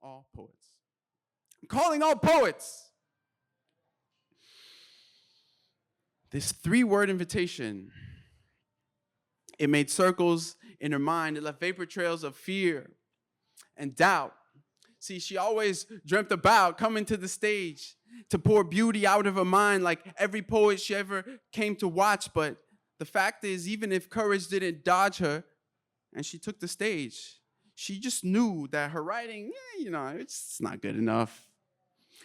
all poets. I'm calling all poets. This 3-word invitation, it made circles in her mind. It left vapor trails of fear and doubt. See, she always dreamt about coming to the stage to pour beauty out of her mind like every poet she ever came to watch. But the fact is, even if courage didn't dodge her and she took the stage, she just knew that her writing, it's not good enough.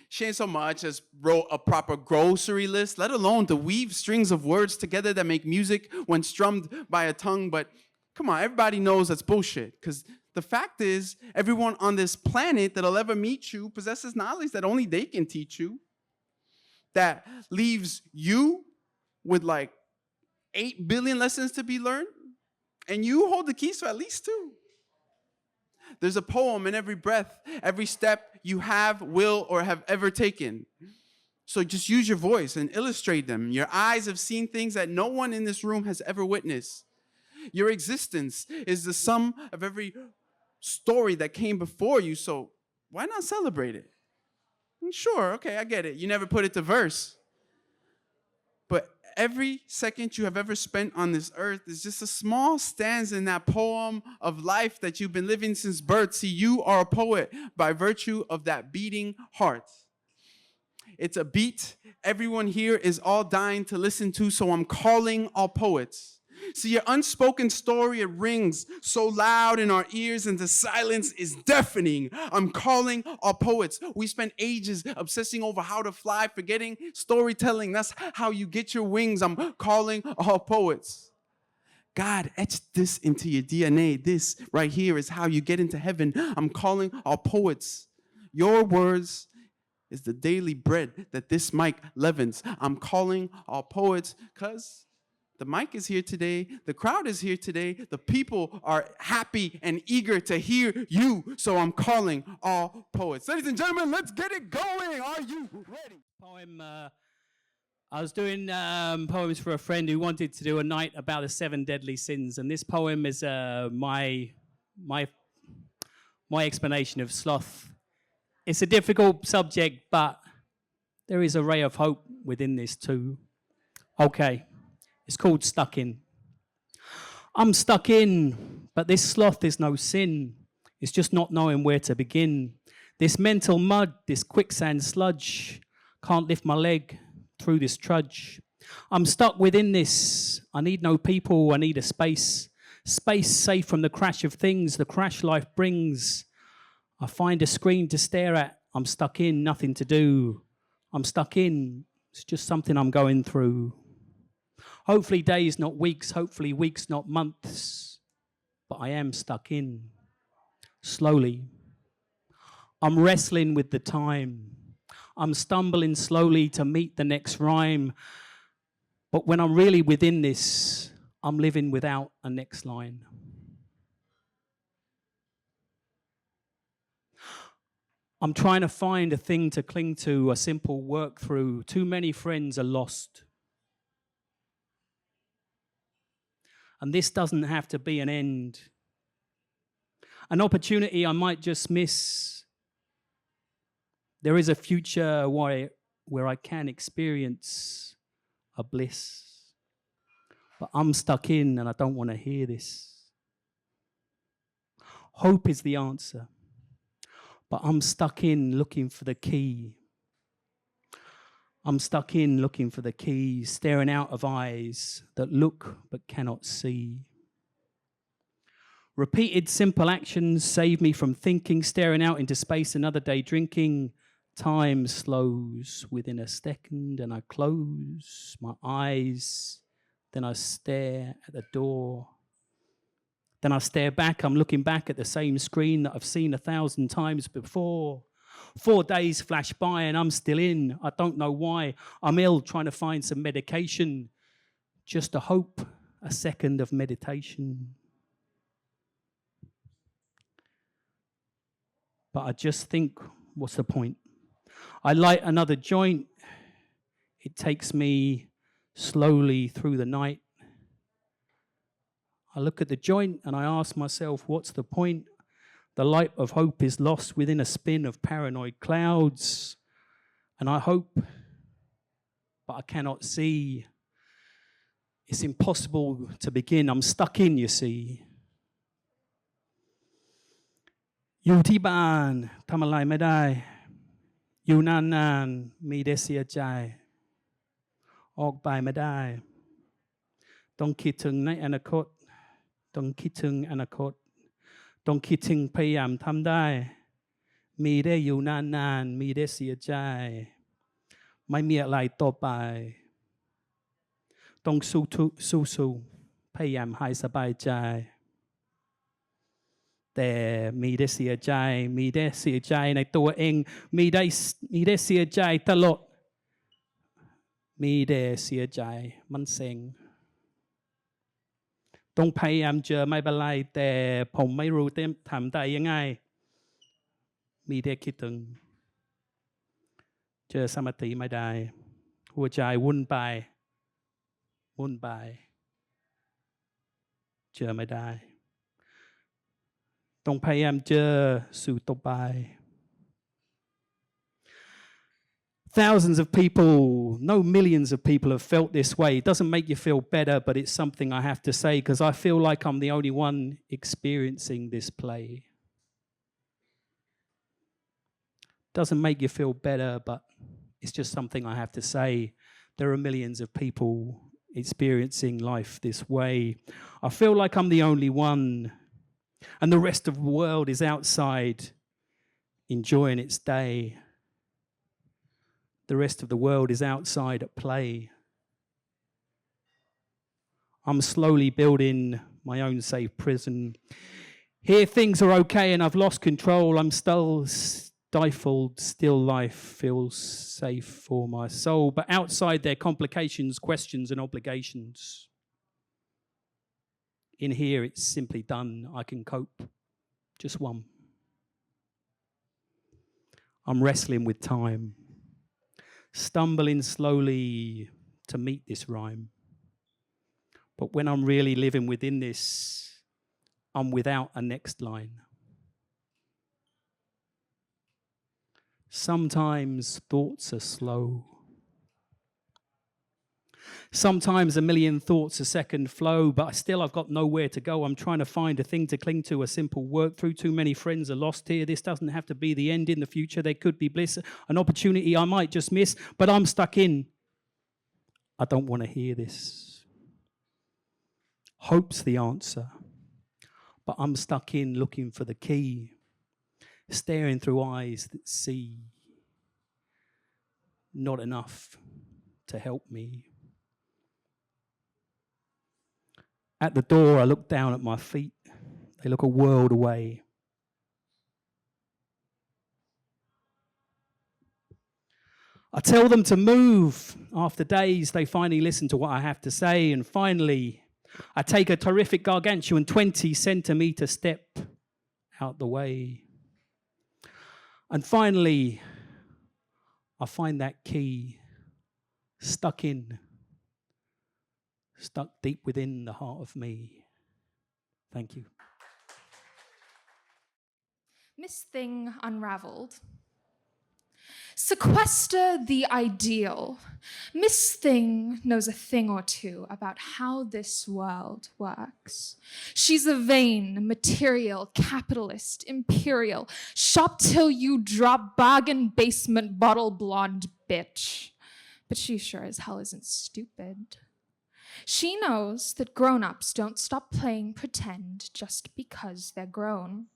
She ain't so much as wrote a proper grocery list, let alone to weave strings of words together that make music when strummed by a tongue. But come on, everybody knows that's bullshit. Because the fact is, everyone on this planet that'll ever meet you possesses knowledge that only they can teach you. That leaves you with like 8 billion lessons to be learned. And you hold the keys to at least 2. There's a poem in every breath, every step you have, will, or have ever taken. So just use your voice and illustrate them. Your eyes have seen things that no one in this room has ever witnessed. Your existence is the sum of every story that came before you, so why not celebrate it? Sure, okay, I get it. You never put it to verse. But every second you have ever spent on this earth is just a small stanza in that poem of life that you've been living since birth. See, you are a poet by virtue of that beating heart. It's a beat everyone here is all dying to listen to, so I'm calling all poets. See, your unspoken story, it rings so loud in our ears, and the silence is deafening. I'm calling all poets. We spent ages obsessing over how to fly, forgetting storytelling. That's how you get your wings. I'm calling all poets. God etched this into your DNA. This right here is how you get into heaven. I'm calling all poets. Your words is the daily bread that this mic leavens. I'm calling all poets because the mic is here today. The crowd is here today. The people are happy and eager to hear you. So I'm calling all poets. Ladies and gentlemen, let's get it going. Are you ready? Poem. I was doing poems for a friend who wanted to do a night about the 7 deadly sins, and this poem is my explanation of sloth. It's a difficult subject, but there is a ray of hope within this too. Okay. It's called Stuck In. I'm stuck in, but this sloth is no sin. It's just not knowing where to begin. This mental mud, this quicksand sludge, can't lift my leg through this trudge. I'm stuck within this. I need no people, I need a space. Space safe from the crash of things the crash life brings. I find a screen to stare at. I'm stuck in, nothing to do. I'm stuck in, it's just something I'm going through. Hopefully days, not weeks. Hopefully weeks, not months. But I am stuck in. Slowly. I'm wrestling with the time. I'm stumbling slowly to meet the next rhyme. But when I'm really within this, I'm living without a next line. I'm trying to find a thing to cling to, a simple work through. Too many friends are lost. And this doesn't have to be an end. An opportunity I might just miss. There is a future where I can experience a bliss. But I'm stuck in and I don't want to hear this. Hope is the answer. But I'm stuck in looking for the key. I'm stuck in looking for the key, staring out of eyes that look but cannot see. Repeated simple actions save me from thinking, staring out into space another day, drinking. Time slows within a second and I close my eyes. Then I stare at the door. Then I stare back. I'm looking back at the same screen that I've seen 1,000 times before. 4 days flash by and I'm still in. I don't know why. I'm ill, trying to find some medication. Just a hope, a second of meditation. But I just think, what's the point? I light another joint. It takes me slowly through the night. I look at the joint and I ask myself, what's the point? The light of hope is lost within a spin of paranoid clouds. And I hope, but I cannot see. It's impossible to begin. I'm stuck in, you see. อยู่ที่บ้านทำอะไรไม่ได้ อยู่นานๆมีแต่เสียใจ ออกไปไม่ได้ ต้องคิดถึงในอนาคต ต้องคิดถึงอนาคต ต้องคิดถึงพยายามทำได้ มีได้อยู่นานๆมีได้เสียใจ ไม่มีอะไรต่อไป ต้องสู้พยายามให้สบายใจ แต่มีได้เสียใจ มีได้เสียใจในตัวเอง มีได้เสียใจตลอด มีได้เสียใจมันเซ็ง ต้องพยายามเจอไม่เป็นไรแต่ผมไม่รู้เต็มทำได้ยังไง มีได้คิดถึง เจอสมาธิไม่ได้ หัวใจวุ่นไป เจอไม่ได้ ต้องพยายามเจอสู่ต่อไป Thousands of people, no millions of people have felt this way. It doesn't make you feel better, but it's something I have to say because I feel like I'm the only one experiencing this play. Doesn't make you feel better, but it's just something I have to say. There are millions of people experiencing life this way. I feel like I'm the only one, and the rest of the world is outside enjoying its day. The rest of the world is outside at play. I'm slowly building my own safe prison. Here things are okay and I've lost control. I'm still stifled, still life feels safe for my soul. But outside there are complications, questions and obligations. In here it's simply done. I can cope. Just one. I'm wrestling with time. Stumbling slowly to meet this rhyme. But when I'm really living within this, I'm without a next line. Sometimes thoughts are slow. Sometimes a million thoughts a second flow, but still I've got nowhere to go. I'm trying to find a thing to cling to, a simple work through. Too many friends are lost here. This doesn't have to be the end. In the future there could be bliss, an opportunity I might just miss, but I'm stuck in. I don't want to hear this. Hope's the answer, but I'm stuck in looking for the key, staring through eyes that see. Not enough to help me. At the door, I look down at my feet. They look a world away. I tell them to move. After days, they finally listen to what I have to say. And finally, I take a terrific gargantuan 20-centimeter step out the way. And finally, I find that key stuck deep within the heart of me. Thank you. Miss Thing unraveled. Sequester the ideal. Miss Thing knows a thing or two about how this world works. She's a vain, material, capitalist, imperial, shop till you drop bargain basement bottle blonde bitch. But she sure as hell isn't stupid. She knows that grown-ups don't stop playing pretend just because they're grown.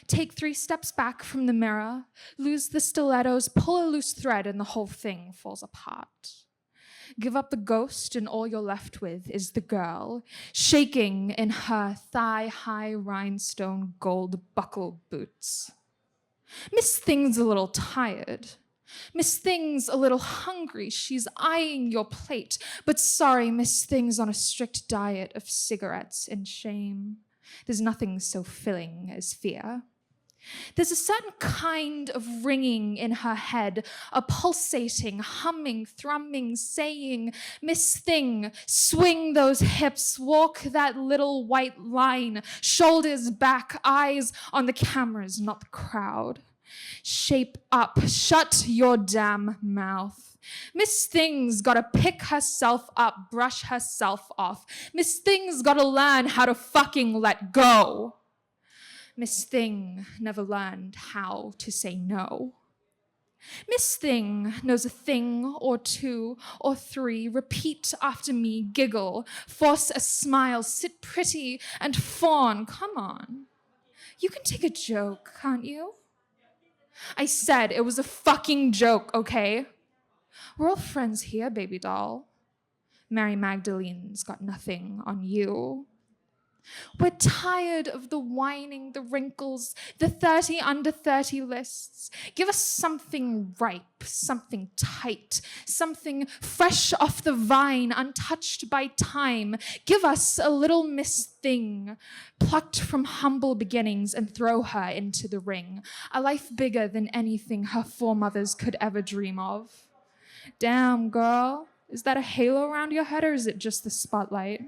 Take 3 steps back from the mirror, lose the stilettos, pull a loose thread, and the whole thing falls apart. Give up the ghost, and all you're left with is the girl, shaking in her thigh-high rhinestone gold buckle boots. Miss Thing's a little tired. Miss Thing's a little hungry. She's eyeing your plate. But sorry, Miss Thing's on a strict diet of cigarettes and shame. There's nothing so filling as fear. There's a certain kind of ringing in her head, a pulsating, humming, thrumming, saying, Miss Thing, swing those hips, walk that little white line, shoulders back, eyes on the cameras, not the crowd. Shape up, shut your damn mouth. Miss Thing's gotta pick herself up, brush herself off. Miss Thing's gotta learn how to fucking let go. Miss Thing never learned how to say no. Miss Thing knows a thing or two or three. Repeat after me, giggle, force a smile, sit pretty and fawn. Come on. You can take a joke, can't you? I said it was a fucking joke, okay? We're all friends here, baby doll. Mary Magdalene's got nothing on you. We're tired of the whining, the wrinkles, the 30 under 30 lists. Give us something ripe, something tight, something fresh off the vine, untouched by time. Give us a little Miss Thing, plucked from humble beginnings, and throw her into the ring. A life bigger than anything her foremothers could ever dream of. Damn, girl, is that a halo around your head or is it just the spotlight?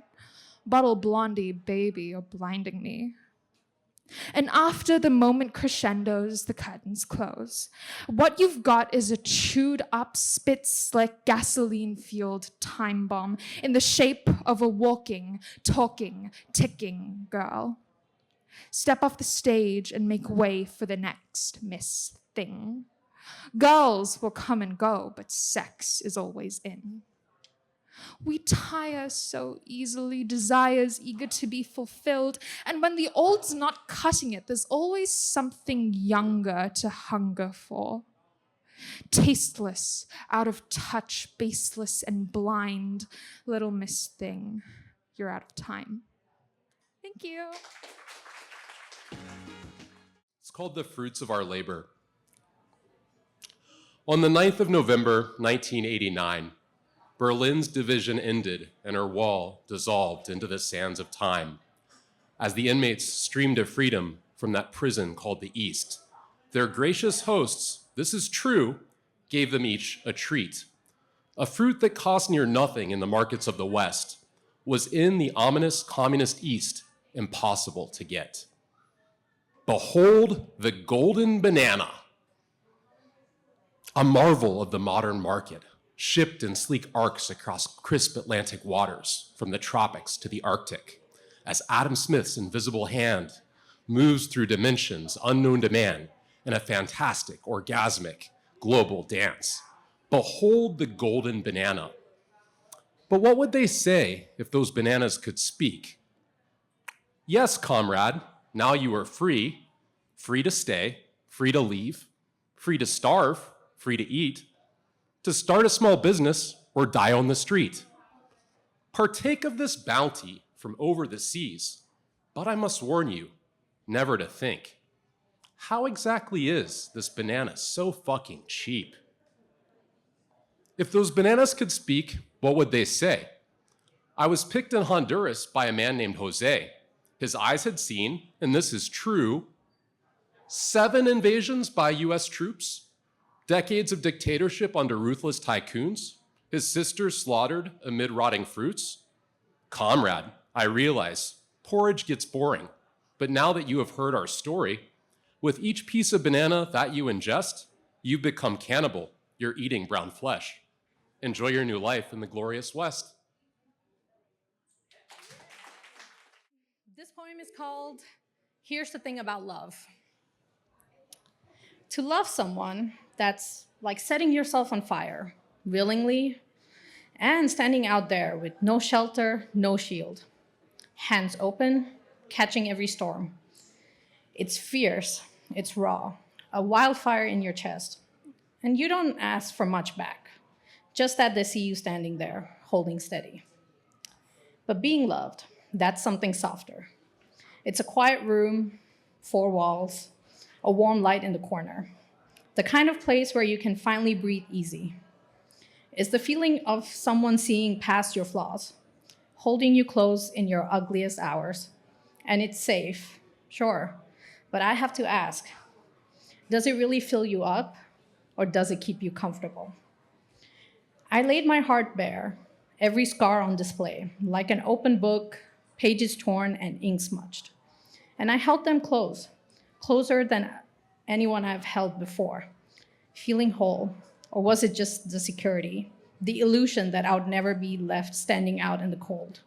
Bottle blondie, baby, you're blinding me. And after the moment crescendos, the curtains close. What you've got is a chewed up, spit slick, gasoline-fueled time bomb in the shape of a walking, talking, ticking girl. Step off the stage and make way for the next Miss Thing. Girls will come and go, but sex is always in. We tire so easily, desires eager to be fulfilled, and when the old's not cutting it, there's always something younger to hunger for. Tasteless, out of touch, baseless, and blind, little Miss Thing, you're out of time. Thank you. It's called The Fruits of Our Labor. On the 9th of November, 1989, Berlin's division ended and her wall dissolved into the sands of time. As the inmates streamed to freedom from that prison called the East, their gracious hosts, this is true, gave them each a treat. A fruit that cost near nothing in the markets of the West was in the ominous communist East impossible to get. Behold the golden banana, a marvel of the modern market, shipped in sleek arcs across crisp Atlantic waters, from the tropics to the Arctic, as Adam Smith's invisible hand moves through dimensions unknown to man in a fantastic, orgasmic, global dance. Behold the golden banana. But what would they say if those bananas could speak? Yes, comrade, now you are free, free to stay, free to leave, free to starve, free to eat, to start a small business or die on the street. Partake of this bounty from over the seas, but I must warn you, never to think, how exactly is this banana so fucking cheap? If those bananas could speak, what would they say? I was picked in Honduras by a man named Jose. His eyes had seen, and this is true, 7 invasions by US troops, decades of dictatorship under ruthless tycoons, his sisters slaughtered amid rotting fruits. Comrade, I realize, porridge gets boring, but now that you have heard our story, with each piece of banana that you ingest, you become cannibal. You're eating brown flesh. Enjoy your new life in the glorious West. This poem is called Here's the Thing About Love. To love someone, that's like setting yourself on fire, willingly, and standing out there with no shelter, no shield. Hands open, catching every storm. It's fierce, it's raw, a wildfire in your chest. And you don't ask for much back, just that they see you standing there, holding steady. But being loved, that's something softer. It's a quiet room, 4 walls, a warm light in the corner. The kind of place where you can finally breathe easy. It's the feeling of someone seeing past your flaws, holding you close in your ugliest hours. And it's safe, sure, but I have to ask, Does it really fill you up, or does it keep you comfortable? I laid my heart bare, every scar on display, like an open book, pages torn and ink smudged. And I held them close, closer than anyone I've held before, feeling whole. Or was it just the security, the illusion that I would never be left standing out in the cold?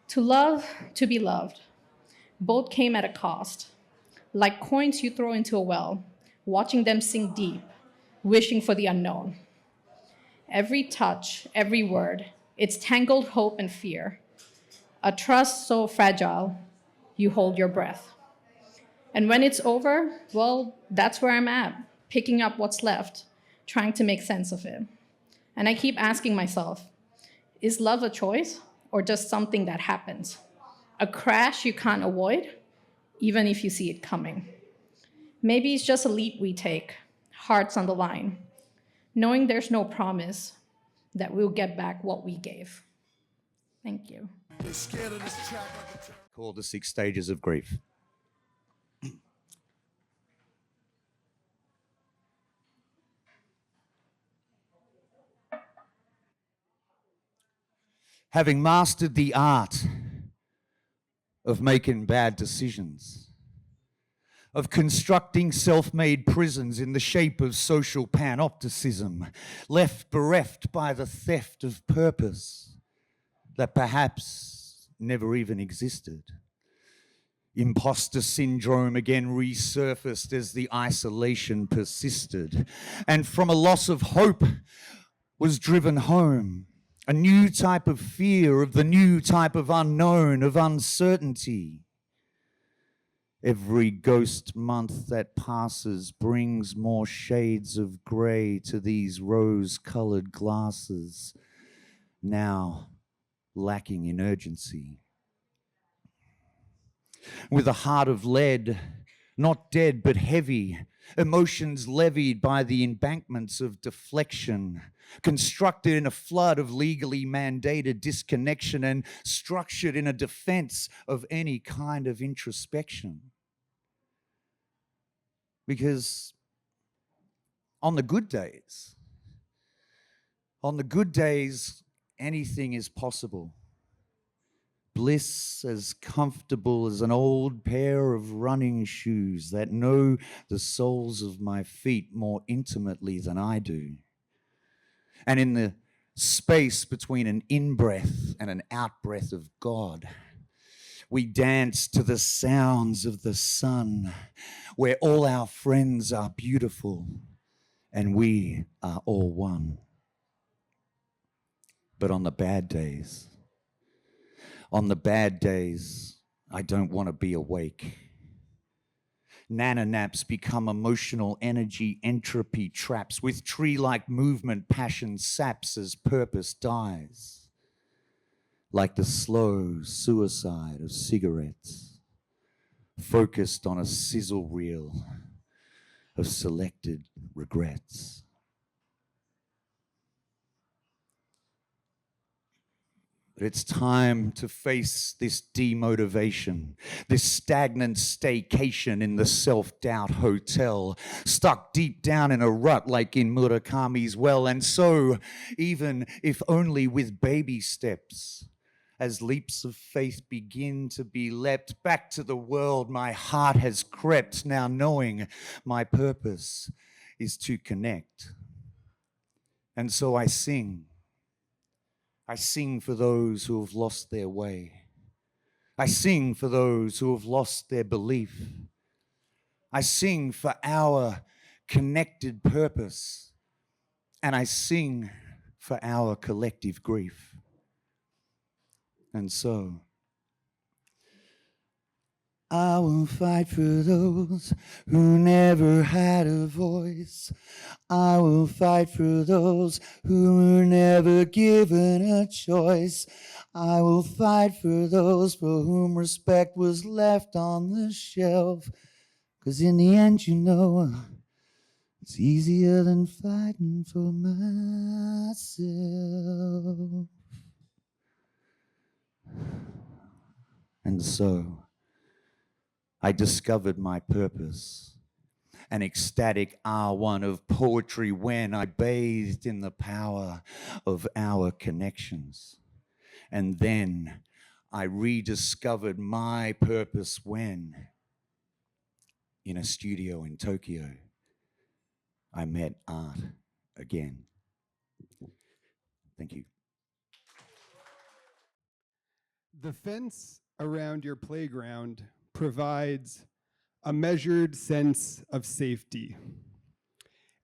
To love, to be loved, both came at a cost, like coins you throw into a well, watching them sink deep, wishing for the unknown. Every touch, every word, it's tangled hope and fear, a trust so fragile, you hold your breath. And when it's over, well, that's where I'm at, picking up what's left, trying to make sense of it. And I keep asking myself, is love a choice or just something that happens? A crash you can't avoid, even if you see it coming. Maybe it's just a leap we take, hearts on the line, knowing there's no promise that we'll get back what we gave. Thank you. Called The 6 Stages of Grief. Having mastered the art of making bad decisions, of constructing self-made prisons in the shape of social panopticism, left bereft by the theft of purpose that perhaps never even existed. Imposter syndrome again resurfaced as the isolation persisted, and from a loss of hope was driven home a new type of fear of the new type of unknown, of uncertainty. Every ghost month that passes brings more shades of grey to these rose-colored glasses, now lacking in urgency. With a heart of lead, not dead but heavy, emotions levied by the embankments of deflection, constructed in a flood of legally mandated disconnection and structured in a defense of any kind of introspection. Because on the good days, anything is possible. Bliss as comfortable as an old pair of running shoes that know the soles of my feet more intimately than I do. And in the space between an in-breath and an out-breath of God, we dance to the sounds of the sun, where all our friends are beautiful and we are all one. But on the bad days, I don't want to be awake. Nanonaps become emotional energy entropy traps with tree-like movement passion saps as purpose dies. Like the slow suicide of cigarettes, focused on a sizzle reel of selected regrets. But it's time to face this demotivation, this stagnant staycation in the self-doubt hotel, stuck deep down in a rut like in Murakami's well. And so, even if only with baby steps, as leaps of faith begin to be leapt back to the world, my heart has crept, now knowing my purpose is to connect. And so I sing. I sing for those who have lost their way. I sing for those who have lost their belief. I sing for our connected purpose. And I sing for our collective grief. And so, I will fight for those who never had a voice. I will fight for those who were never given a choice. I will fight for those for whom respect was left on the shelf. 'Cause in the end, you know, it's easier than fighting for myself. And so, I discovered my purpose. an ecstatic R1 of poetry when I bathed in the power of our connections. And then I rediscovered my purpose when, in a studio in Tokyo, I met art again. Thank you. The fence around your playground provides a measured sense of safety.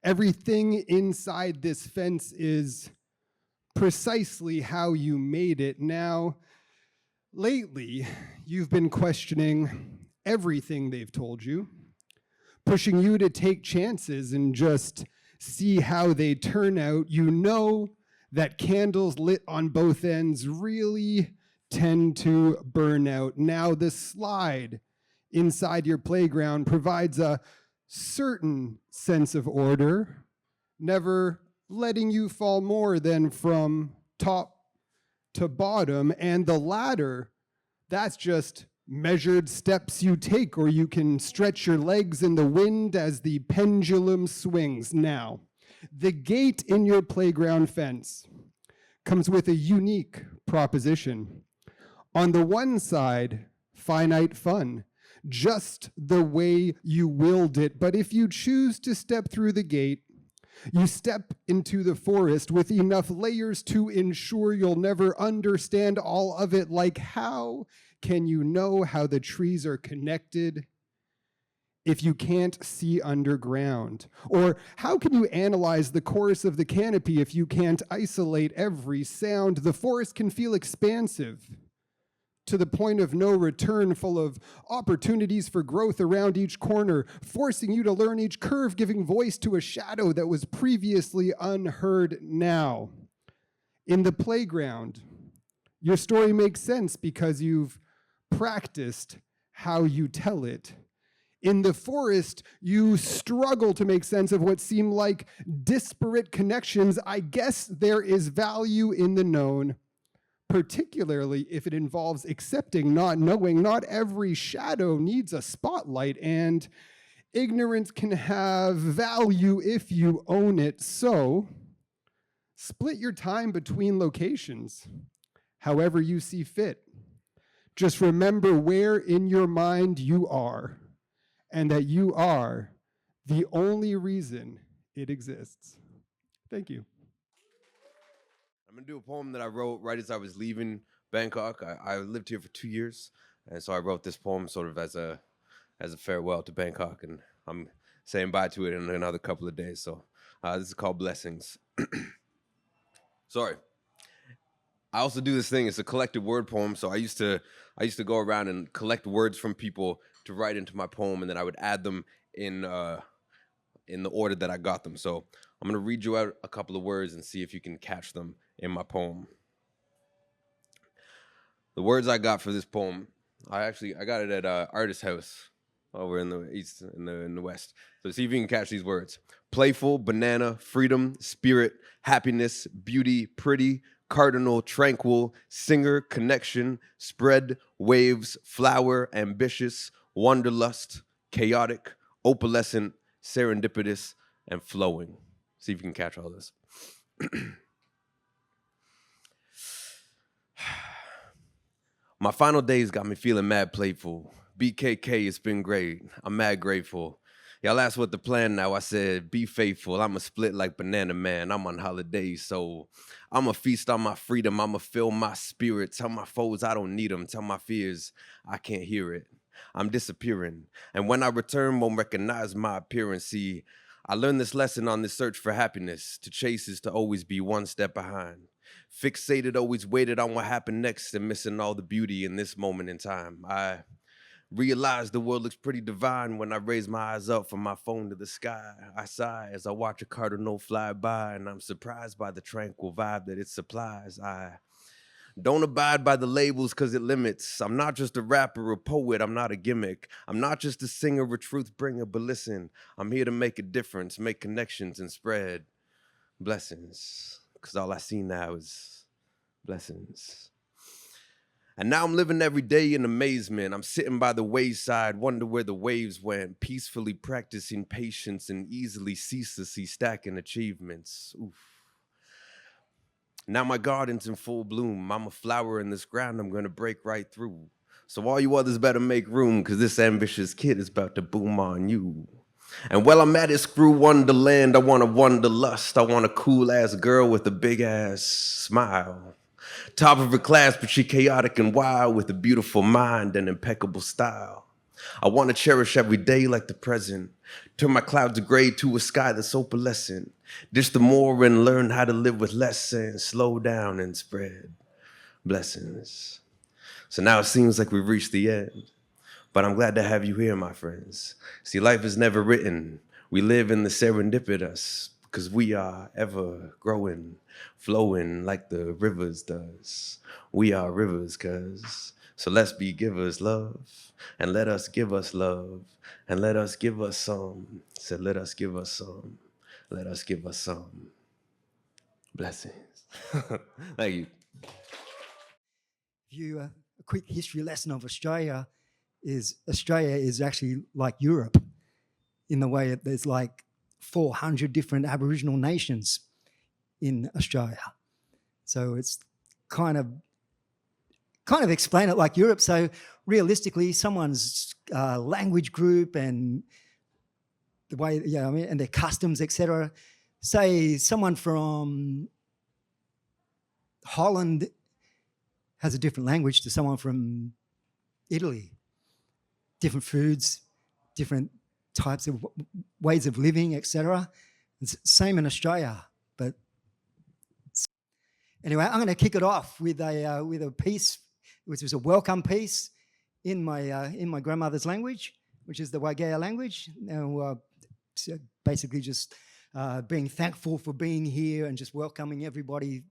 Everything inside this fence is precisely how you made it. Now, lately, you've been questioning everything they've told you, pushing you to take chances and just see how they turn out. You know that candles lit on both ends really tend to burn out. Now, the slide inside your playground provides a certain sense of order, never letting you fall more than from top to bottom. And the ladder, that's just measured steps you take, or you can stretch your legs in the wind as the pendulum swings. Now, the gate in your playground fence comes with a unique proposition. On the one side, finite fun, just the way you willed it. But if you choose to step through the gate, you step into the forest with enough layers to ensure you'll never understand all of it. Like, how can you know how the trees are connected if you can't see underground? Or how can you analyze the chorus of the canopy if you can't isolate every sound? The forest can feel expansive, to the point of no return, full of opportunities for growth around each corner, forcing you to learn each curve, giving voice to a shadow that was previously unheard. Now, in the playground, your story makes sense because you've practiced how you tell it. In the forest, you struggle to make sense of what seem like disparate connections. I guess there is value in the known, particularly if it involves accepting not knowing. Not every shadow needs a spotlight, and ignorance can have value if you own it. So, split your time between locations, however you see fit. Just remember where in your mind you are, and that you are the only reason it exists. Thank you. I'm gonna do a poem that I wrote right as I was leaving Bangkok. I lived here for 2 years, and so I wrote this poem sort of as a farewell to Bangkok, and I'm saying bye to it in another couple of days. So this is called Blessings. Sorry. I also do this thing. It's a collected word poem. So I used to go around and collect words from people to write into my poem, and then I would add them in the order that I got them. So I'm gonna read you out a couple of words and see if you can catch them in my poem. The words I got for this poem, I got it at Artist House over in the east, in the west. So see if you can catch these words: playful, banana, freedom, spirit, happiness, beauty, pretty, cardinal, tranquil, singer, connection, spread, waves, flower, ambitious, wanderlust, chaotic, opalescent, serendipitous, and flowing. See if you can catch all this. My final days got me feeling mad playful. BKK, it's been great. I'm mad grateful. Y'all asked what the plan now. I said, be faithful. I'ma split like Banana Man. I'm on holiday, so I'ma feast on my freedom. I'ma fill my spirit. Tell my foes I don't need them. Tell my fears I can't hear it. I'm disappearing. And when I return, won't recognize my appearance. See, I learned this lesson on this search for happiness. To chase is to always be one step behind. Fixated, always waited on what happened next and missing all the beauty in this moment in time. I realized the world looks pretty divine when I raise my eyes up from my phone to the sky. I sigh as I watch a cardinal fly by, and I'm surprised by the tranquil vibe that it supplies. I don't abide by the labels because it limits. I'm not just a rapper or poet, I'm not a gimmick. I'm not just a singer or truth bringer, but listen, I'm here to make a difference, make connections, and spread blessings. Because all I see now is blessings. And now I'm living every day in amazement. I'm sitting by the wayside, wonder where the waves went, peacefully practicing patience and easily ceaselessly stacking achievements. Oof. Now my garden's in full bloom. I'm a flower in this ground I'm gonna break right through. So all you others better make room, cause this ambitious kid is about to boom on you. And while I'm at it, screw Wonderland, I want a wanderlust. I want a cool-ass girl with a big-ass smile. Top of her class, but she chaotic and wild with a beautiful mind and impeccable style. I want to cherish every day like the present. Turn my clouds of gray to a sky that's opalescent. Dish the more and learn how to live with less and slow down and spread blessings. So now it seems like we've reached the end. But I'm glad to have you here, my friends. See, life is never written. We live in the serendipitous because we are ever growing, flowing like the rivers does. We are rivers, cuz. So let's be givers love, and let us give us love, and let us give us some. So let us give us some. Let us give us some blessings. Thank you. A quick history lesson of Australia is actually like Europe in the way that there's like 400 different Aboriginal nations in Australia. So it's kind of explain it like Europe. So realistically, someone's language group and the way, and their customs, etc. Say someone from Holland has a different language to someone from Italy. Different foods, different types of ways of living, etc. Same in Australia. But anyway, I'm going to kick it off with a piece, which was a welcome piece in my grandmother's language, which is the Waigea language. And so basically just being thankful for being here and just welcoming everybody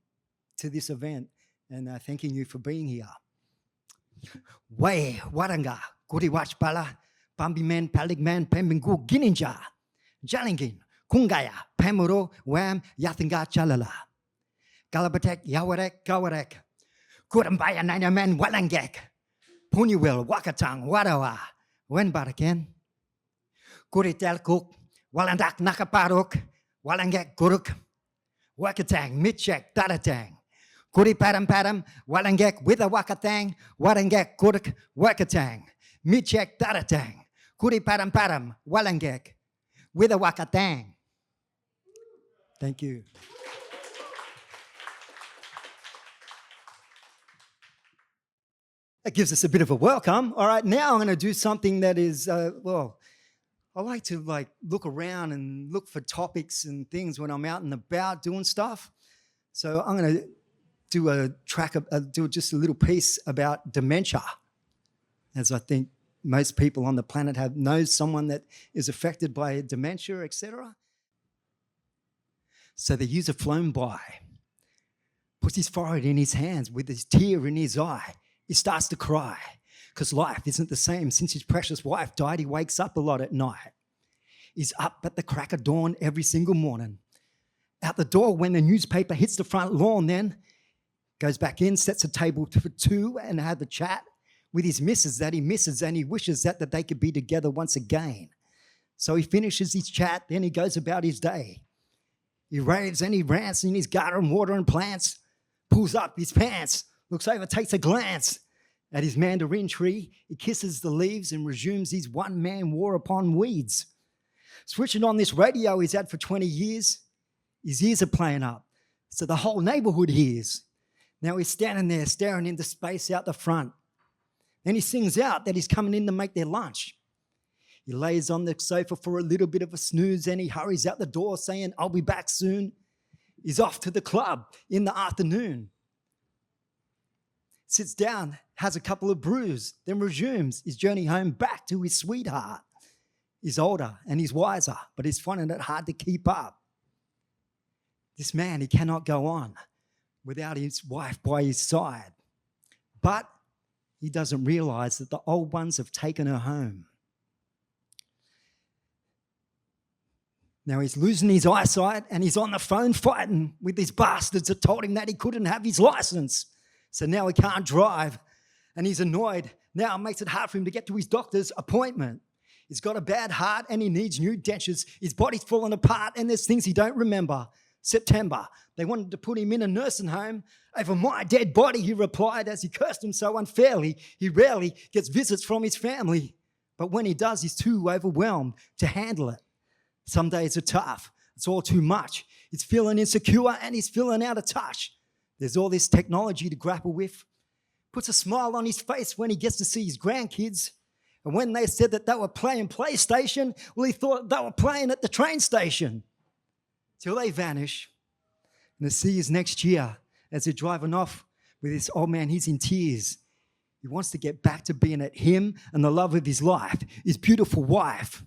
to this event and thanking you for being here. Wai waranga kuri watch pala pambi man palig man pembingu gininja jalingin kungaya pemuro wam yatinga chalala galabatek yawarek gawarek kurambaya nina man walangek puniwil wakatang wadawa wen baraken kuritel cook walandak nakaparuk walangek guruk wakatang mitchek taratang Kuri padam padam, walangek with a wakatang, warangek kuruk wakatang, michek taratang. Kuri padam padam, walangek with a wakatang. Thank you. That gives us a bit of a welcome. All right, now I'm going to do something that is, I like to look around and look for topics and things when I'm out and about doing stuff. So I'm going to do just a little piece about dementia, as I think most people on the planet knows someone that is affected by dementia, etc. So the user flown by, puts his forehead in his hands with his tear in his eye. He starts to cry because life isn't the same. Since his precious wife died, he wakes up a lot at night. He's up at the crack of dawn every single morning. Out the door when the newspaper hits the front lawn, then goes back in, sets a table for two and have a chat with his missus that he misses, and he wishes that they could be together once again. So he finishes his chat, then he goes about his day. He raves and he rants in his garden, water and plants, pulls up his pants, looks over, takes a glance at his mandarin tree. He kisses the leaves and resumes his one-man war upon weeds. Switching on this radio he's had for 20 years, his ears are playing up, so the whole neighborhood hears. Now he's standing there staring into space out the front. Then he sings out that he's coming in to make their lunch. He lays on the sofa for a little bit of a snooze and he hurries out the door saying, I'll be back soon. He's off to the club in the afternoon. Sits down, has a couple of brews, then resumes his journey home back to his sweetheart. He's older and he's wiser, but he's finding it hard to keep up. This man, he cannot go on without his wife by his side. But he doesn't realize that the old ones have taken her home. Now he's losing his eyesight and he's on the phone fighting with these bastards that told him that he couldn't have his license. So now he can't drive. and he's annoyed. Now it makes it hard for him to get to his doctor's appointment. He's got a bad heart and he needs new dentures. His body's falling apart and there's things he don't remember. September, they wanted to put him in a nursing home. Over my dead body, he replied as he cursed him so unfairly. He rarely gets visits from his family. But when he does, he's too overwhelmed to handle it. Some days are tough. It's all too much. He's feeling insecure and he's feeling out of touch. There's all this technology to grapple with. Puts a smile on his face when he gets to see his grandkids. And when they said that they were playing PlayStation, well, he thought they were playing at the train station. Till they vanish. And to see his next year as they're driving off with this old man, he's in tears. He wants to get back to being at him and the love of his life, his beautiful wife.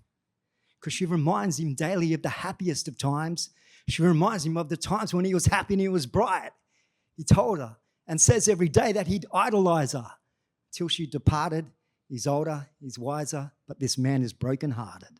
Because she reminds him daily of the happiest of times. She reminds him of the times when he was happy and he was bright. He told her and says every day that he'd idolize her. Till she departed, he's older, he's wiser, but this man is brokenhearted.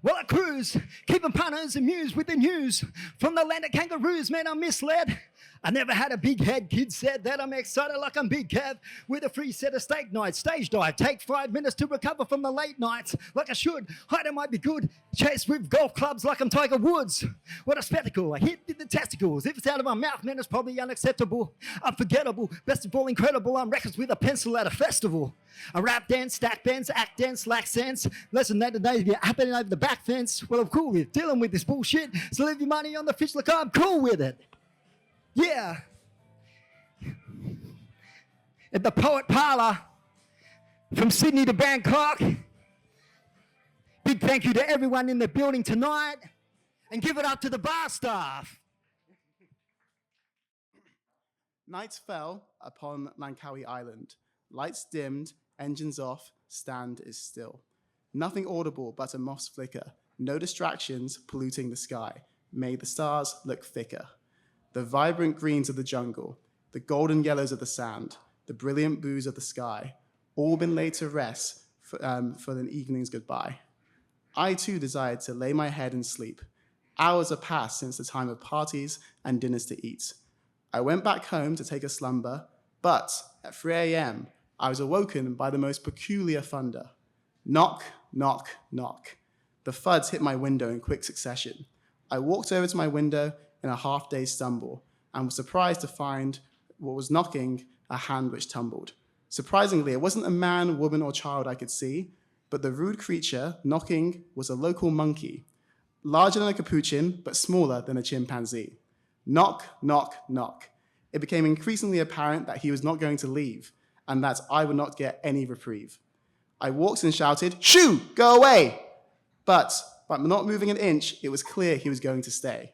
Well, I cruise, keeping punters amused with the news. From the land of kangaroos, man, I'm misled. I never had a big head. Kids said that I'm excited like I'm Big Kev. With a free set of steak nights, stage dive. Take 5 minutes to recover from the late nights. Like I should, hiding might be good. Chase with golf clubs like I'm Tiger Woods. What a spectacle, I hit in the testicles. If it's out of my mouth, man, it's probably unacceptable. Unforgettable, best of all incredible. I'm records with a pencil at a festival. I rap dance, stack bends, act dance, lack sense. Lesson that today if you're happening over the back fence. Well, I'm cool with dealing with this bullshit. So leave your money on the fish like I'm cool with it. Yeah. At the Poet Parlor, from Sydney to Bangkok. Big thank you to everyone in the building tonight. And give it up to the bar staff. Night fell upon Langkawi Island. Lights dimmed, engines off, stand is still. Nothing audible but a moth's flicker. No distractions polluting the sky. May the stars look thicker. The vibrant greens of the jungle, the golden yellows of the sand, the brilliant blues of the sky, all been laid to rest for an evening's goodbye. I too desired to lay my head and sleep. Hours have passed since the time of parties and dinners to eat. I went back home to take a slumber, but at 3 a.m., I was awoken by the most peculiar thunder. Knock, knock, knock. The thuds hit my window in quick succession. I walked over to my window in a half-dazed stumble and was surprised to find what was knocking a hand which tumbled. Surprisingly, it wasn't a man, woman, or child I could see, but the rude creature knocking was a local monkey, larger than a capuchin, but smaller than a chimpanzee. Knock, knock, knock. It became increasingly apparent that he was not going to leave, and that I would not get any reprieve. I walked and shouted, "Shoo, go away!" But by not moving an inch, it was clear he was going to stay.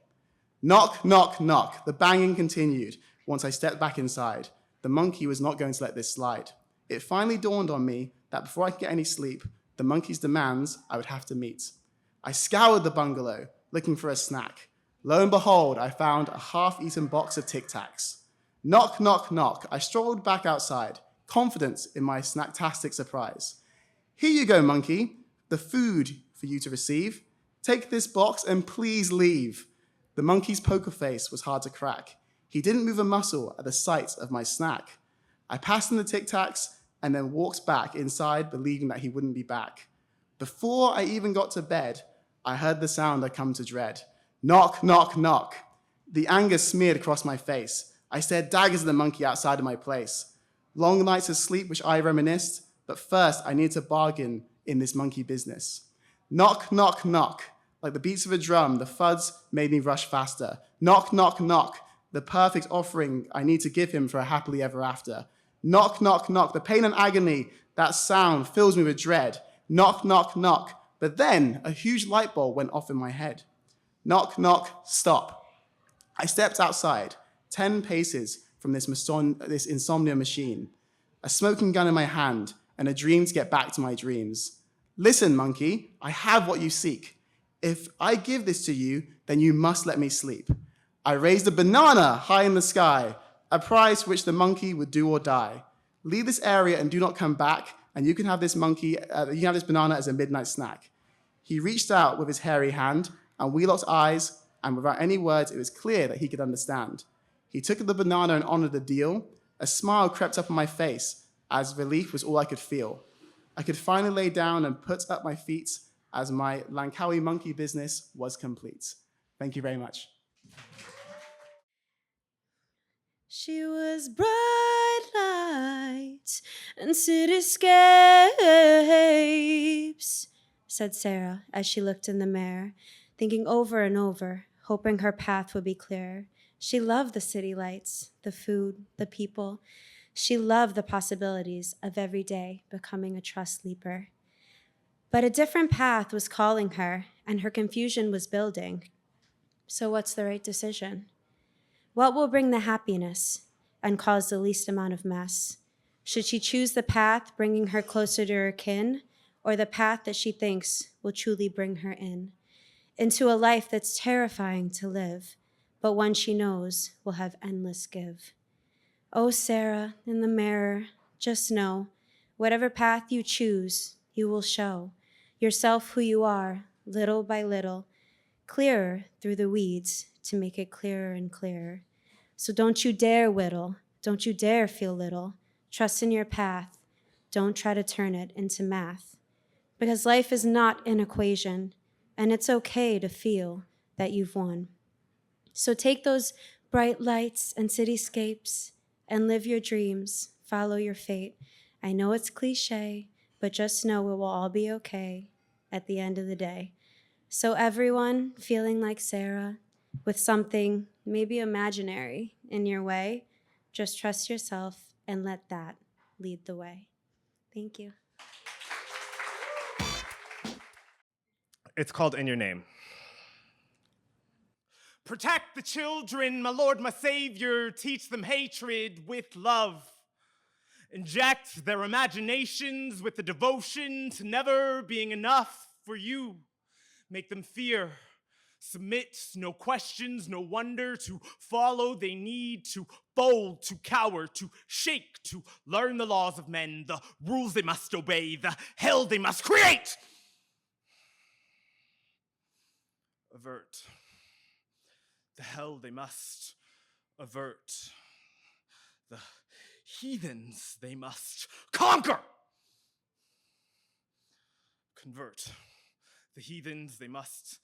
Knock, knock, knock. The banging continued. Once I stepped back inside, the monkey was not going to let this slide. It finally dawned on me that before I could get any sleep, the monkey's demands I would have to meet. I scoured the bungalow, looking for a snack. Lo and behold, I found a half-eaten box of Tic Tacs. Knock, knock, knock. I strolled back outside, confident in my snacktastic surprise. Here you go, monkey, the food for you to receive. Take this box and please leave. The monkey's poker face was hard to crack. He didn't move a muscle at the sight of my snack. I passed him the Tic Tacs and then walked back inside, believing that he wouldn't be back. Before I even got to bed, I heard the sound I come to dread. Knock, knock, knock. The anger smeared across my face. I stared daggers at the monkey outside of my place. Long nights of sleep which I reminisced, but first I needed to bargain in this monkey business. Knock, knock, knock. Like the beats of a drum, the thuds made me rush faster. Knock, knock, knock. The perfect offering I need to give him for a happily ever after. Knock, knock, knock. The pain and agony, that sound fills me with dread. Knock, knock, knock. But then a huge light bulb went off in my head. Knock, knock, stop. I stepped outside, 10 paces from this insomnia machine, a smoking gun in my hand, and a dream to get back to my dreams. Listen, monkey, I have what you seek. If I give this to you, then you must let me sleep. I raised a banana high in the sky, a prize for which the monkey would do or die. Leave this area and do not come back, and you can have this banana as a midnight snack. He reached out with his hairy hand, and we locked eyes, and without any words, it was clear that he could understand. He took the banana and honored the deal. A smile crept up on my face, as relief was all I could feel. I could finally lay down and put up my feet as my Langkawi monkey business was complete. Thank you very much. She was bright light and cityscapes, said Sarah as she looked in the mirror, thinking over and over, hoping her path would be clearer. She loved the city lights, the food, the people. She loved the possibilities of every day becoming a trust leaper. But a different path was calling her, and her confusion was building. So what's the right decision? What will bring the happiness and cause the least amount of mess? Should she choose the path bringing her closer to her kin, or the path that she thinks will truly bring her into a life that's terrifying to live, but one she knows will have endless give? Oh, Sarah, in the mirror, just know, whatever path you choose, you will show yourself who you are, little by little, clearer through the weeds to make it clearer and clearer. So don't you dare whittle, don't you dare feel little. Trust in your path, don't try to turn it into math. Because life is not an equation, and it's okay to feel that you've won. So take those bright lights and cityscapes and live your dreams, follow your fate. I know it's cliche, but just know it will all be okay at the end of the day. So everyone feeling like Sarah, with something maybe imaginary in your way, just trust yourself and let that lead the way. Thank you. It's called In Your Name. Protect the children, my Lord, my Savior. Teach them hatred with love. Inject their imaginations with the devotion to never being enough for you. Make them fear, submit, no questions, no wonder, to follow they need, to fold, to cower, to shake, to learn the laws of men, the rules they must obey, the hell they must create. Avert. The hell they must avert. The heathens they must conquer. Convert. The heathens they must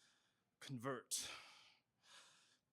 convert.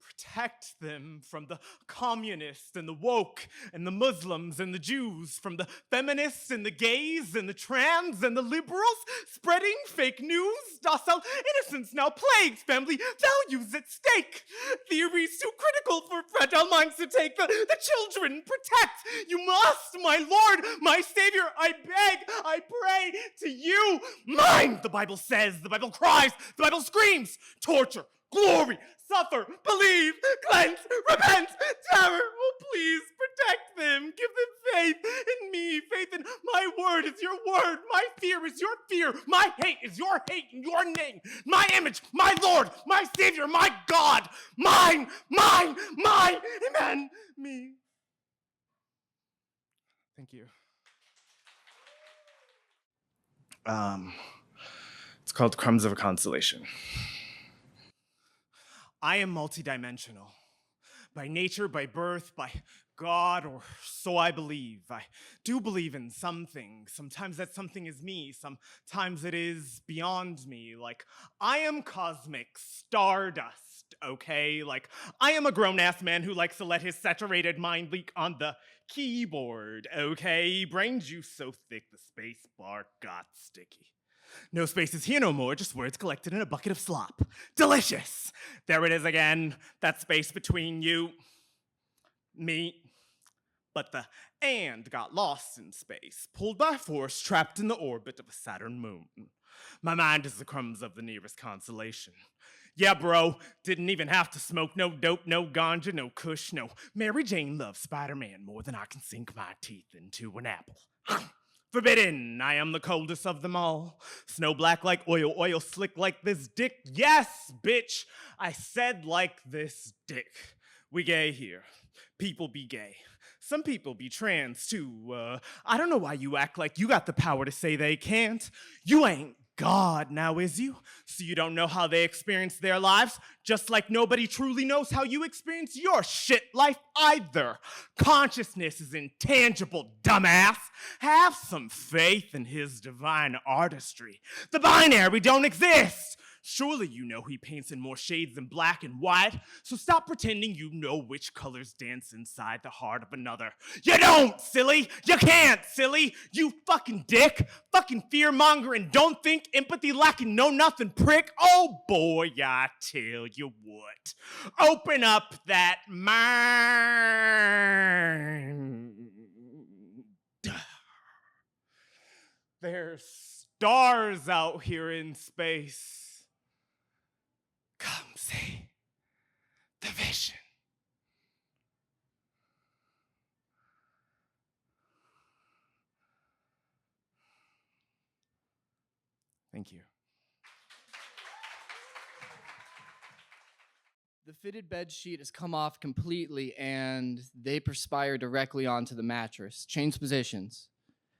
Protect them from the communists and the woke and the Muslims and the Jews, from the feminists and the gays and the trans and the liberals spreading fake news. Docile innocence now plagues family values at stake. Theories too critical for fragile minds to take. The children protect. You must, my Lord, my Savior, I beg, I pray to you. Mine, the Bible says, the Bible cries, the Bible screams. Torture, glory, suffer, believe, cleanse, repent, terror. Oh, please protect them. Give them faith in me. Faith in my word is your word. My fear is your fear. My hate is your hate in your name. My image, my Lord, my Savior, my God. Mine, amen, me. Thank you. It's called Crumbs of a Constellation. I am multidimensional. By nature, by birth, by God, or so I believe. I do believe in something. Sometimes that something is me. Sometimes it is beyond me. Like, I am cosmic stardust, okay? Like, I am a grown-ass man who likes to let his saturated mind leak on the keyboard, okay? Brain juice so thick the space bar got sticky. No spaces here no more, just words collected in a bucket of slop. Delicious! There it is again, that space between you, me. But the and got lost in space, pulled by force, trapped in the orbit of a Saturn moon. My mind is the crumbs of the nearest constellation. Yeah, bro, didn't even have to smoke no dope, no ganja, no kush, no Mary Jane loves Spider-Man more than I can sink my teeth into an apple. Forbidden, I am the coldest of them all. Snow black like oil, oil slick like this dick. Yes, bitch, I said like this dick. We gay here. People be gay. Some people be trans too. I don't know why you act like you got the power to say they can't. You ain't God now, is you? So you don't know how they experience their lives? Just like nobody truly knows how you experience your shit life either. Consciousness is intangible, dumbass. Have some faith in his divine artistry. The binary don't exist. Surely you know he paints in more shades than black and white, so stop pretending you know which colors dance inside the heart of another. You don't, silly! You can't, silly! You fucking dick! Fucking fear-mongering, don't think, empathy lacking, know-nothing prick! Oh boy, I tell you what. Open up that mind. There's stars out here in space. Come see the vision. Thank you. The fitted bed sheet has come off completely and they perspire directly onto the mattress. Change positions.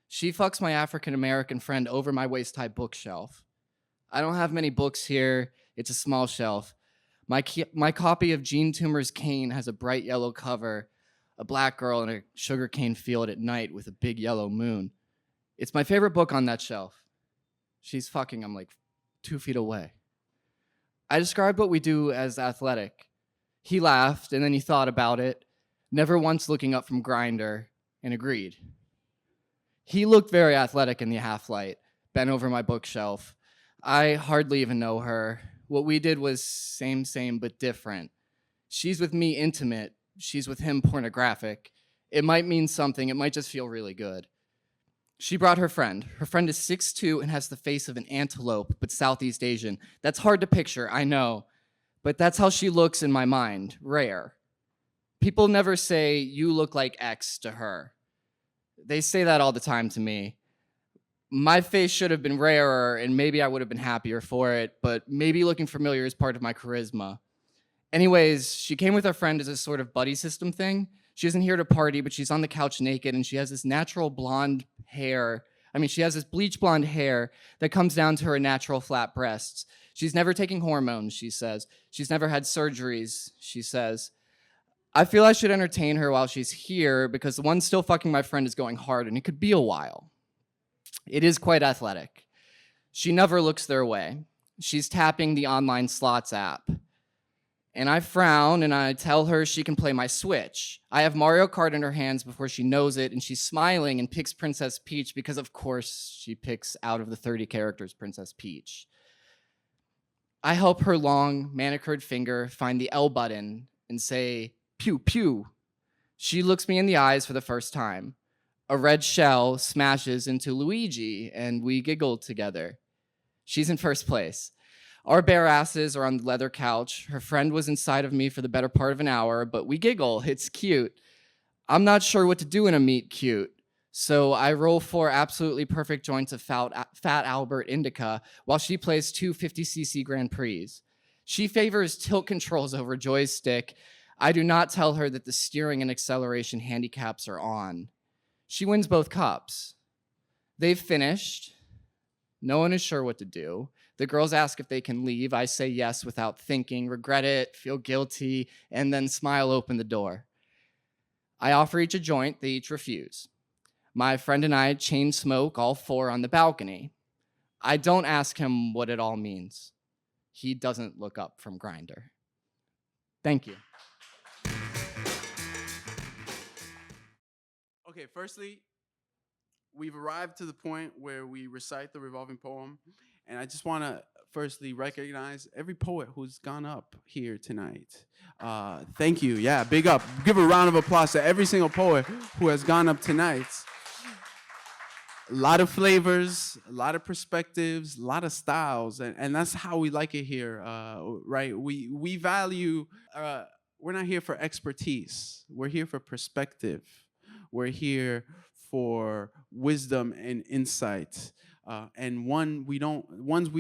She fucks my African-American friend over my waist-high bookshelf. I don't have many books here. It's a small shelf. My copy of Gene Toomer's Cane has a bright yellow cover, a black girl in a sugarcane field at night with a big yellow moon. It's my favorite book on that shelf. She's fucking, I'm like 2 feet away. I described what we do as athletic. He laughed, and then he thought about it, never once looking up from Grindr, and agreed. He looked very athletic in the half-light, bent over my bookshelf. I hardly even know her. What we did was same, but different. She's with me intimate. She's with him pornographic. It might mean something. It might just feel really good. She brought her friend. Her friend is 6'2" and has the face of an antelope, but Southeast Asian. That's hard to picture, I know. But that's how she looks in my mind. Rare. People never say, you look like X to her. They say that all the time to me. My face should have been rarer, and maybe I would have been happier for it, but maybe looking familiar is part of my charisma. Anyways, she came with her friend as a sort of buddy system thing. She isn't here to party, but she's on the couch naked, and she has this natural blonde hair. She has this bleach blonde hair that comes down to her natural flat breasts. She's never taking hormones, she says. She's never had surgeries, she says. I feel I should entertain her while she's here because the one still fucking my friend is going hard, and it could be a while. It is quite athletic. She never looks their way. She's tapping the online slots app. And I frown and I tell her she can play my Switch. I have Mario Kart in her hands before she knows it, and she's smiling and picks Princess Peach because, of course, she picks out of the 30 characters Princess Peach. I help her long, manicured finger find the L button and say, pew, pew. She looks me in the eyes for the first time. A red shell smashes into Luigi, and we giggle together. She's in first place. Our bare asses are on the leather couch. Her friend was inside of me for the better part of an hour, but we giggle. It's cute. I'm not sure what to do in a meet cute, so I roll 4 absolutely perfect joints of Fat Albert Indica while she plays 2 50cc Grand Prix. She favors tilt controls over joystick. I do not tell her that the steering and acceleration handicaps are on. She wins both cups. They've finished. No one is sure what to do. The girls ask if they can leave. I say yes without thinking, regret it, feel guilty, and then smile open the door. I offer each a joint. They each refuse. My friend and I chain smoke all 4 on the balcony. I don't ask him what it all means. He doesn't look up from Grindr. Thank you. Okay, firstly, we've arrived to the point where we recite the revolving poem, and I just want to firstly recognize every poet who's gone up here tonight. Thank you. Yeah, big up. Give a round of applause to every single poet who has gone up tonight. A lot of flavors, a lot of perspectives, a lot of styles, and that's how we like it here, right? We value, we're not here for expertise. We're here for perspective. We're here for wisdom and insight, and ones we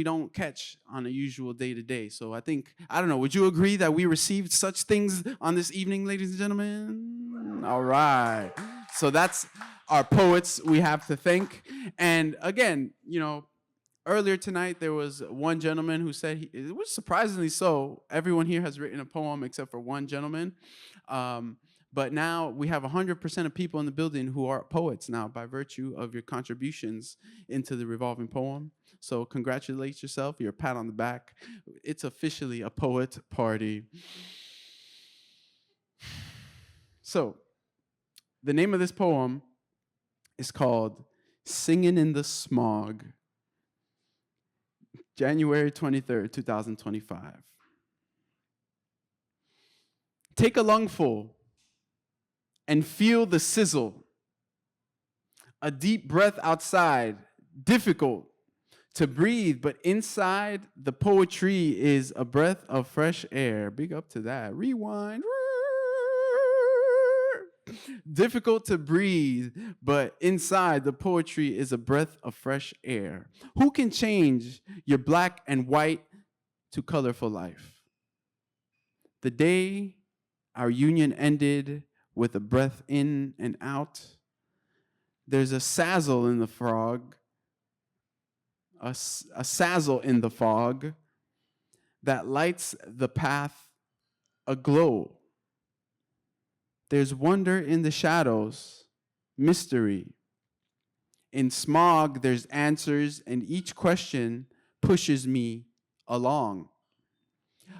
don't catch on a usual day-to-day. So I don't know, would you agree that we received such things on this evening, ladies and gentlemen? All right. So that's our poets we have to thank. And again, Earlier tonight, there was one gentleman who said, it was surprisingly so, everyone here has written a poem except for one gentleman. But now we have 100% of people in the building who are poets now by virtue of your contributions into the revolving poem. So congratulate yourself, your pat on the back. It's officially a poet party. So the name of this poem is called Singin' in the Smog. January 23rd, 2025. Take a lungful and feel the sizzle. A deep breath outside, difficult to breathe, but inside the poetry is a breath of fresh air. Big up to that. Rewind. Difficult to breathe, but inside the poetry is a breath of fresh air. Who can change your black and white to colorful life? The day our union ended with a breath in and out, there's a sazzle in the frog, a sazzle in the fog that lights the path aglow. There's wonder in the shadows, mystery. In smog, there's answers, and each question pushes me along.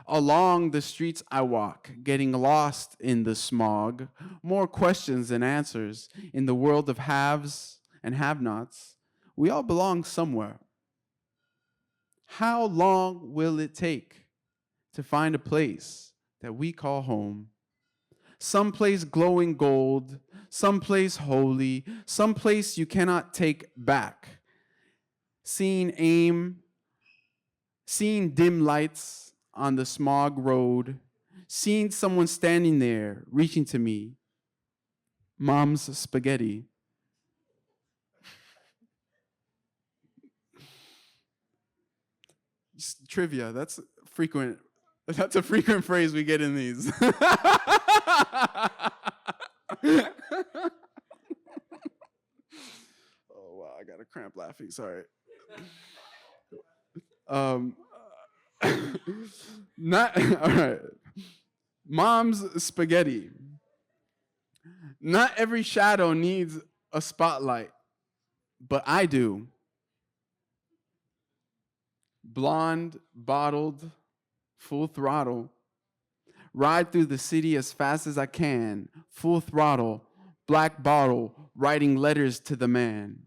Along the streets I walk, getting lost in the smog, more questions than answers. In the world of haves and have-nots, we all belong somewhere. How long will it take to find a place that we call home? Some place glowing gold, some place holy, some place you cannot take back. Seeing dim lights on the smog road, seeing someone standing there reaching to me. Mom's spaghetti. Just trivia, that's a frequent phrase we get in these. Oh wow, I got a cramp laughing, sorry. Not all right. Mom's spaghetti. Not every shadow needs a spotlight, but I do. Blonde, bottled, full throttle. Ride through the city as fast as I can, full throttle, black bottle, writing letters to the man.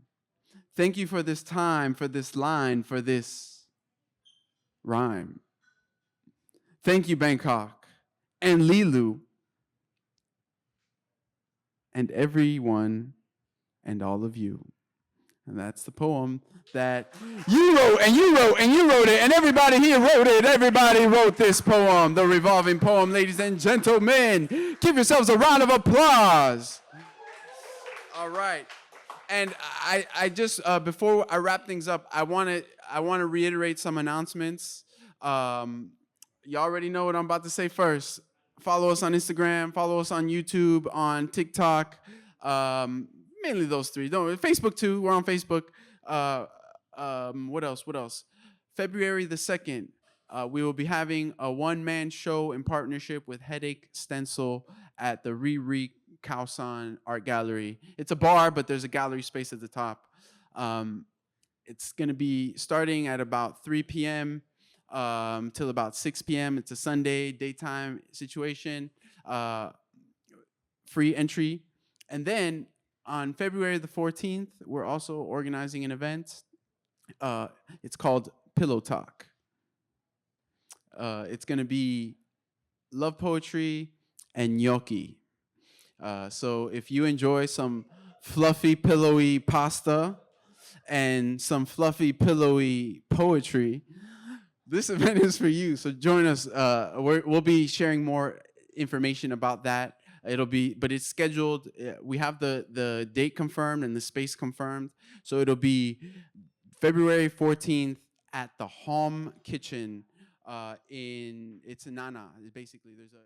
Thank you for this time, for this line, for this rhyme. Thank you, Bangkok, and Lilu, and everyone, and all of you. And that's the poem that you wrote, and you wrote, and you wrote it, and everybody here wrote it. Everybody wrote this poem, the revolving poem, ladies and gentlemen. Give yourselves a round of applause. All right. And I just, before I wrap things up, I want to reiterate some announcements. You already know what I'm about to say first. Follow us on Instagram, follow us on YouTube, on TikTok, mainly those three. No, Facebook too. We're on Facebook. What else? February the 2nd, we will be having a one-man show in partnership with Headache Stencil at the Riri Kausan Art Gallery. It's a bar, but there's a gallery space at the top. It's going to be starting at about 3 p.m. Till about 6 p.m. It's a Sunday daytime situation. Free entry. And then on February the 14th, we're also organizing an event. It's called Pillow Talk. It's going to be love poetry and gnocchi. So if you enjoy some fluffy, pillowy pasta and some fluffy, pillowy poetry, this event is for you. So join us. We'll be sharing more information about that. But it's scheduled. We have the date confirmed and the space confirmed. So it'll be February 14th at the Home Kitchen it's in Nana. Basically, there's a